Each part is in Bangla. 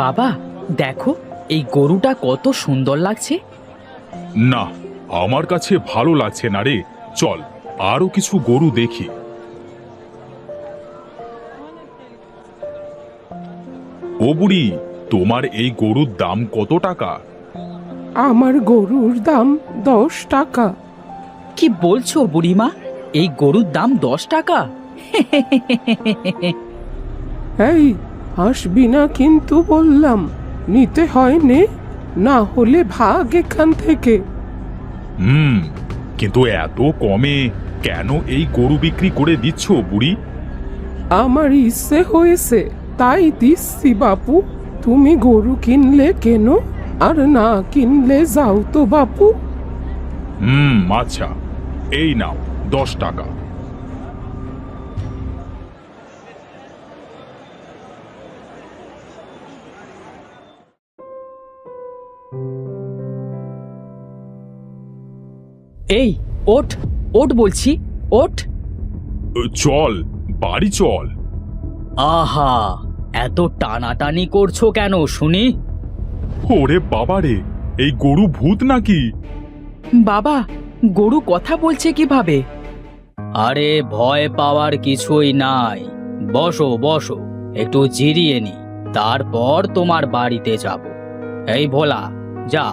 বাবা, দেখো এই গরুটা কত সুন্দর লাগছে। না, আমার কাছে ভালো লাগছে না রে। চল আরো কিছু গরু দেখি। ও বুড়ি, তোমার এই গরুর দাম কত টাকা? আমার গরুর দাম 10 টাকা। কি বলছো বুড়িমা, এই গরুর দাম 10 টাকা? এই, আসবি না কিন্তু বললাম। নিতে হয় নে, না হলে ভাগ এখান থেকে। হুম, কিন্তু এত কমে কেন এই গরু বিক্রি করে দিচ্ছ বুড়ি? আমার ইচ্ছে হয়েছে তাই দিচ্ছি বাপু। তুমি গরু কিনলে কেন, আর না কিনলে যাও তো বাপু। আচ্ছা, এই নাও 10 টাকা। এই ওঠ, ওঠ বলছি, ওঠ। চল, বাড়ি চল। আহা, এত টানাটানি করছো কেন শুনি? ওরে বাবারে, এই গরু ভূত নাকি? বাবা, গরু কথা বলছে কিভাবে? আরে ভয় পাওয়ার কিছুই নাই। বসো বসো, একটু জিরিয়ে নি, তারপর তোমার বাড়িতে যাব। এই ভোলা, যা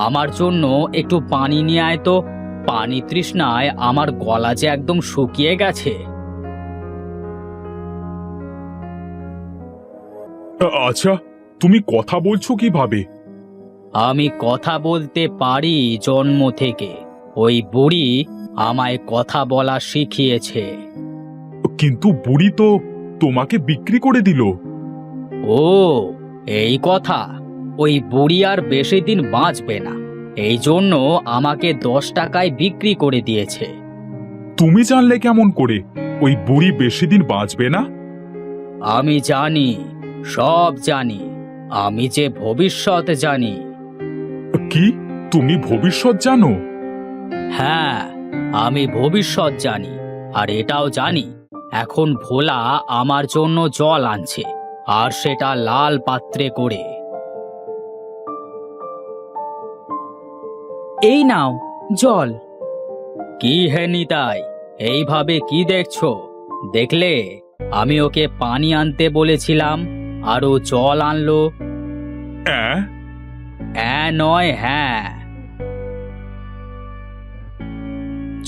আমার জন্য একটু পানি নিয়ে আয় তো। পানি তৃষ্ণায় আমার গলা যে একদম শুকিয়ে গেছে। আচ্ছা, তুমি কথা বলছো কিভাবে? আমি কথা বলতে পারি জন্ম থেকে। ওই বুড়ি আমায় কথা বলা শিখিয়েছে। কিন্তু বুড়ি তো তোমাকে বিক্রি করে দিল। ও, এই কথা। ওই বুড়ি আর বেশি দিন বাঁচবে না, এই জন্য আমাকে 10 টাকায় বিক্রি করে দিয়েছে। তুমি জানলে কেমন করে ওই বুড়ি বেশি দিন বাঁচবে না? আমি জানি, সব জানি। আমি যে ভবিষ্যৎ জানি। কি, তুমি ভবিষ্যৎ জানো? হ্যাঁ, আমি ভবিষ্যৎ জানি। আর এটাও জানি, এখন ভোলা আমার জন্য জল আনছে, আর সেটা লাল পাত্রে করে। এই নাও জল। কি হে নিতাই, এইভাবে কি দেখছো? দেখলে আমি ওকে পানি আনতে বলেছিলাম, আর ও জল আনলো। অ্যাঁ? নয় হ্যাঁ।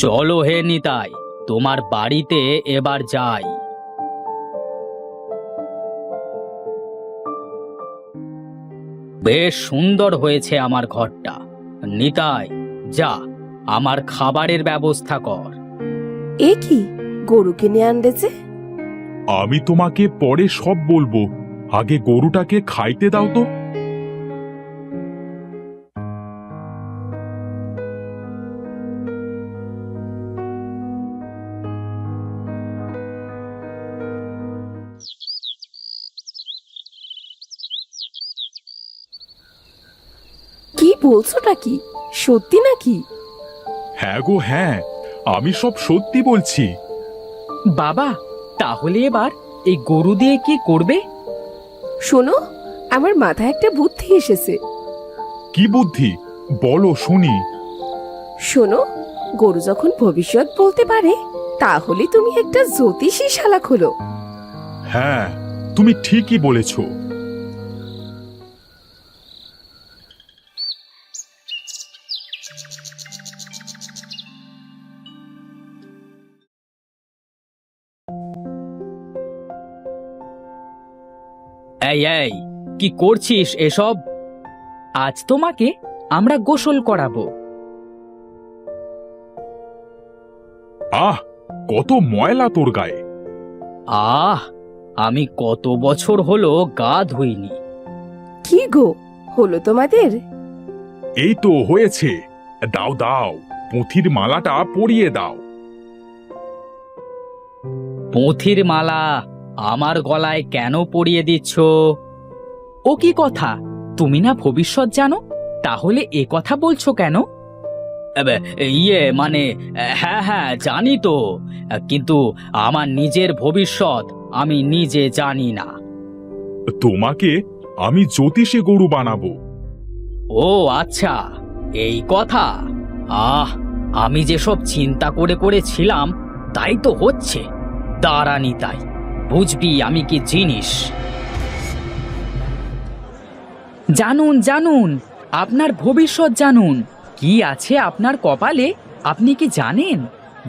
চলো হে নিতাই, তোমার বাড়িতে এবার যাই। বেশ সুন্দর হয়েছে আমার ঘরটা। নিতাই, যা আমার খাবারের ব্যবস্থা কর। এ কি, গরু কিনে আনতেছে? আমি তোমাকে পরে সব বলবো, আগে গরুটাকে খাইতে দাও তো। কি বলছোটা কি, সত্যি নাকি? হ্যাঁ গো হ্যাঁ, আমি সব সত্যি বলছি। বাবা, তাহলে এবার এই গরু দিয়ে কি করবে? শোনো, আমার মাথায় একটা বুদ্ধি এসেছে। কি বুদ্ধি, বলো শুনি। শোনো, গরু যখন ভবিষ্যৎ বলতে পারে, তাহলে তুমি একটা জ্যোতিষী শালা খোলো। হ্যাঁ, তুমি ঠিকই বলেছো। এই এই, কি করছিস এসব? আজ তোমাকে আমরা গোসল করাবো। আহ, কত ময়লা তোর গায়ে। আহ, আমি কত বছর হলো গা ধুইনি। কি গো, হলো তোমাদের? এই তো হয়েছে। দাও দাও, পুঁথির মালাটা পরিয়ে দাও। পুঁথির মালা আমার গলায় কেন পরিয়ে দিচ্ছ? ও কি কথা, তুমি না ভবিষ্যৎ জানো, তাহলে এ কথা বলছো কেন? ইয়ে মানে, হ্যাঁ হ্যাঁ জানি তো, কিন্তু আমার নিজের ভবিষ্যৎ আমি নিজে জানি না। তোমাকে আমি জ্যোতিষী গরু বানাবো। ও আচ্ছা, এই কথা। আমি যেসব চিন্তা করে করেছিলাম তাই তো হচ্ছে। দাঁড়া নিতাই, বুঝবি আমি কি জিনিস। জানুন জানুন, আপনার ভবিষ্যৎ জানুন। কি আছে আপনার কপালে আপনি কি জানেন?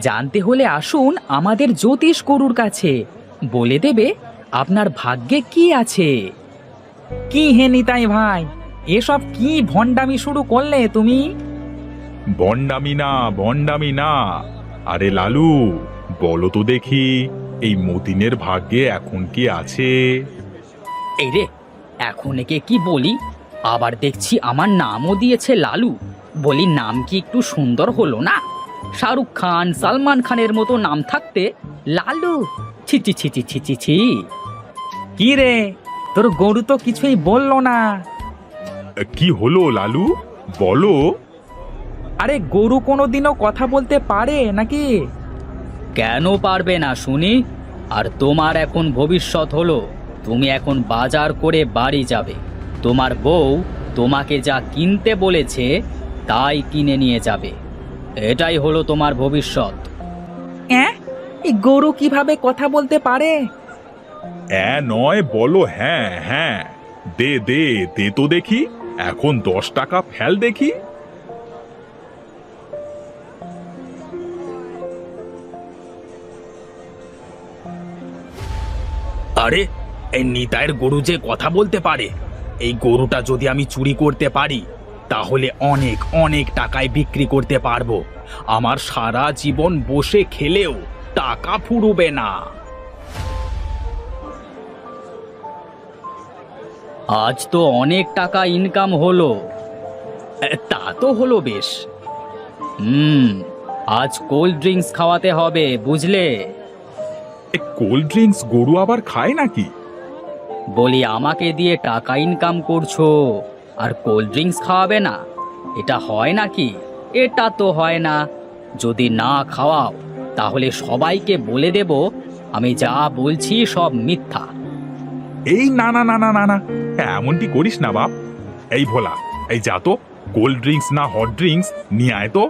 জানতে হলে আসুন আমাদের জ্যোতিষ গরুর কাছে, বলে দেবে আপনার ভাগ্যে কি আছে। কি হে নিতাই ভাই, এসব কি ভণ্ডামি শুরু করলে তুমি? ভণ্ডামি না, ভণ্ডামি না। আরে লালু, বলো তো দেখি, এই মতিনের ভাগ্যে এখন কি আছে? এই রে, এখন একে কি বলি? আবার দেখছি আমার নামও দিয়েছে লালু। বলি নাম কি একটু সুন্দর হলো না? শাহরুখ খান, সালমান খানের মতো নাম থাকতে লালু, ছি ছি ছি ছি ছি ছি ছি। কি রে, তোর গরু তো কিছুই বললো না। কি হলো লালু, বলো। আরে গরু কোনোদিনও কথা বলতে পারে নাকি? কেন পারবে না শুনি? আর তোমার এখন ভবিষ্যৎ হলো, তুমি এখন বাজার করে বাড়ি যাবে। তোমার বউ তোমাকে যা কিনতে বলেছে তাই কিনে নিয়ে যাবে। এটাই হলো তোমার ভবিষ্যৎ। এই গরু কিভাবে কথা বলতে পারে? নয়, বলো হ্যাঁ হ্যাঁ। দে দে দে তো দেখি, এখন 10 টাকা ফেল দেখি। আরে, এই নিতাইয়ের গরু যে কথা বলতে পারে। এই গরুটা যদি আমি চুরি করতে পারি তাহলে অনেক অনেক টাকায় বিক্রি করতে পারবো। আমার সারা জীবন বসে খেলেও টাকা ফুরবে না। আজ তো অনেক টাকা ইনকাম হলো। তা তো হলো বেশ। আজ কোল্ড ড্রিঙ্কস খাওয়াতে হবে, বুঝলে? কোল্ড ড্রিঙ্কস গরু আবার খায় নাকি? বলি আমাকে দিয়ে টাকা ইনকাম করছো আর কোল্ড ড্রিঙ্কস খাওয়াবে না? এটা হয় নাকি? এটা তো হয় না। যদি না খাওয়াও তাহলে সবাইকে বলে দেব আমি যা বলছি সব মিথ্যা। এই না না না না না না, এমনটি করিস না বাপ। এই ভোলা, এই যা তো, কোল্ড ড্রিঙ্কস না হট ড্রিঙ্কস নিয়ে আয় তো।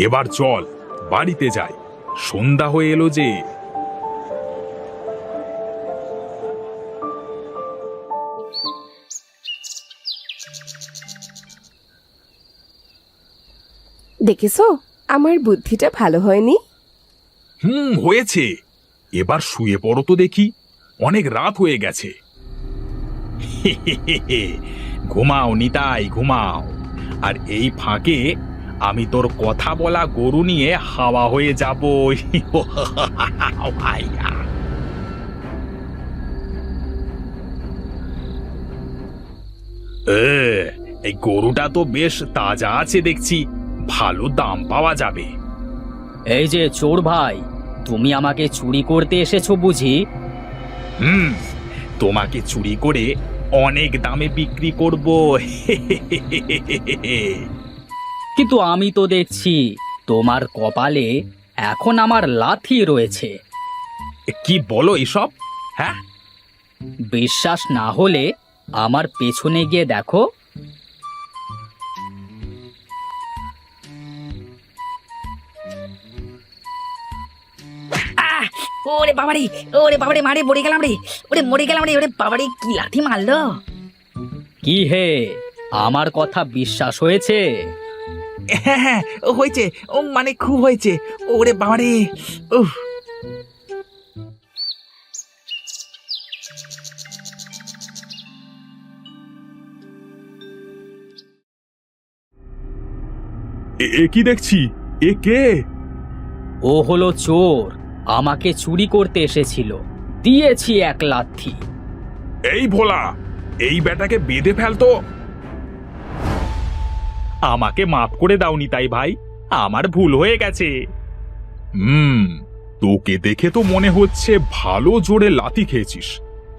এবার চল বাড়িতে যাই, সন্ধ্যা হয়ে এলো যে। দেখেছো আমার বুদ্ধিটা ভালো হয়নি? হয়েছে। এবার শুয়ে পড়ো তো দেখি, অনেক রাত হয়ে গেছে। ঘুমাও নিতাই, ঘুমাও। আর এই ফাঁকে আমি তোর কথা বলা গরু নিয়ে হাওয়া হয়ে যাব। এই গরুটা তো বেশ তাজা আছে দেখছি, ভালো দাম পাওয়া যাবে। এই যে চোর ভাই, তুমি আমাকে চুরি করতে এসেছো বুঝি? তোমাকে চুরি করে অনেক দামে বিক্রি করব। কিন্তু আমি তো দেখছি তোমার কপালে এখন আমার লাথি রয়েছে। কি বলো এসব? হ্যাঁ, বিশ্বাস না হলে আমার পেছনে গিয়ে দেখো। ওরে বাবারে, ওরে বাবারে, মারে মরে গেলাম রে, ওরে মরে গেলাম রে, ওরে বাবারে কি লাথি মারলো! কি হে, আমার কথা বিশ্বাস হয়েছে? হ্যাঁ হ্যাঁ, হয়েছে, ও মানে খুব হয়েছে। ওরে বাবারে, উফ! এ কি দেখছি? এ কে? ও হলো চোর, আমাকে চুরি করতে এসেছিল, দিয়েছি এক লাথি। এই ভোলা, এই বেটাকে বেঁধে ফেলতো। আমাকে মাফ করে দাও নিতাই ভাই, আমার ভুল হয়ে গেছে। তোকে দেখে তো মনে হচ্ছে ভালো জোরে লাথি খেয়েছিস।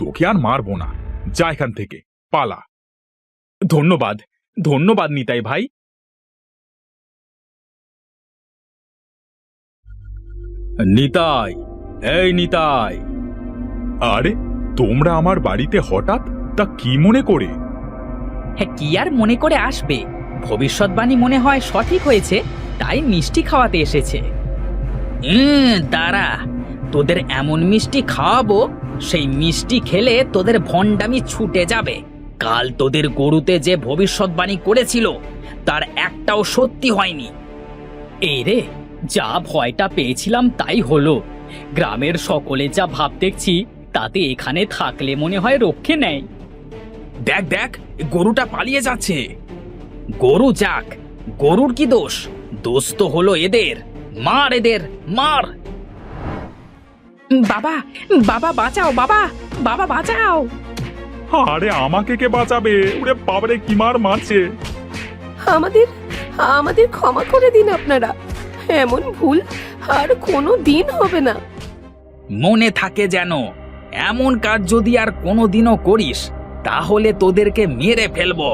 তোকে আর মারবো না, যা এখান থেকে, পালা। ধন্যবাদ, ধন্যবাদ নিতাই ভাই। নিতাই, এই নিতাই। আরে তোমরা আমার বাড়িতে হঠাৎ, তা কি মনে করে? হ্যাঁ, কি আর মনে করে আসবে, ভবিষ্যৎবাণী মনে হয় সঠিক হয়েছে, তাই মিষ্টি খাওয়াতে এসেছে। দাঁড়া, তোদের এমন মিষ্টি খাওয়াবো, সেই মিষ্টি খেলে তোদের ভণ্ডামি ছুটে যাবে। কাল তোদের গরুতে যে ভবিষ্যৎবাণী করেছিল তার একটাও সত্যি হয়নি। এই রে, যা ভয়টা পেয়েছিলাম তাই হলো। গ্রামের সকলে যা ভাব দেখছি, তাতে এখানে থাকলে মনে হয় রক্ষে নেই। দেখ দেখ, গরুটা পালিয়ে যাচ্ছে। গরু যাক, গরুর কি দোষ? দোষ তো হলো এদের। মার এদের, মার। বাবা, বাবা বাঁচাও, বাবা, বাবা বাঁচাও। আরে আমাকে কে বাঁচাবে? ওরে বাবারে, কি মার মারছে! আমাদের আমাদের ক্ষমা করে দিন আপনারা, এমন ভুল আর কোনো দিন হবে না। মনে থাকে যেন, এমন কাজ যদি আর কোনোদিনও করিস তাহলে তোদেরকে মেরে ফেলবো।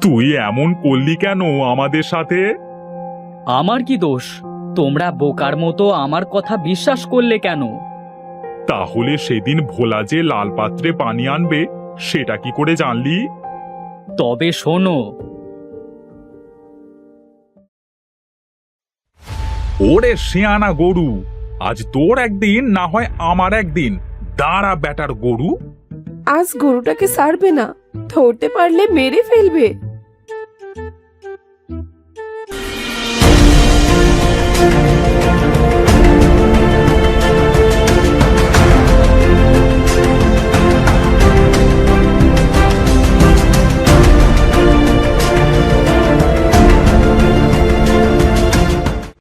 তুই এমন করলি কেন আমাদের সাথে? আমার কি দোষ? তোমরা বোকার মতো আমার কথা বিশ্বাস করলে কেন? তাহলে সেদিন ভোলা যে লাল পাত্রে পানি আনবে, সেটা কি করে জানলি? তবে শোনো, ওরে শেয়ানা গরু, আজ তোর একদিন না হয় আমার একদিন। দাঁড়া বেটার গরু। আজ গরুটাকে ছাড়বে না, ধরতে পারলে মেরে ফেলবে।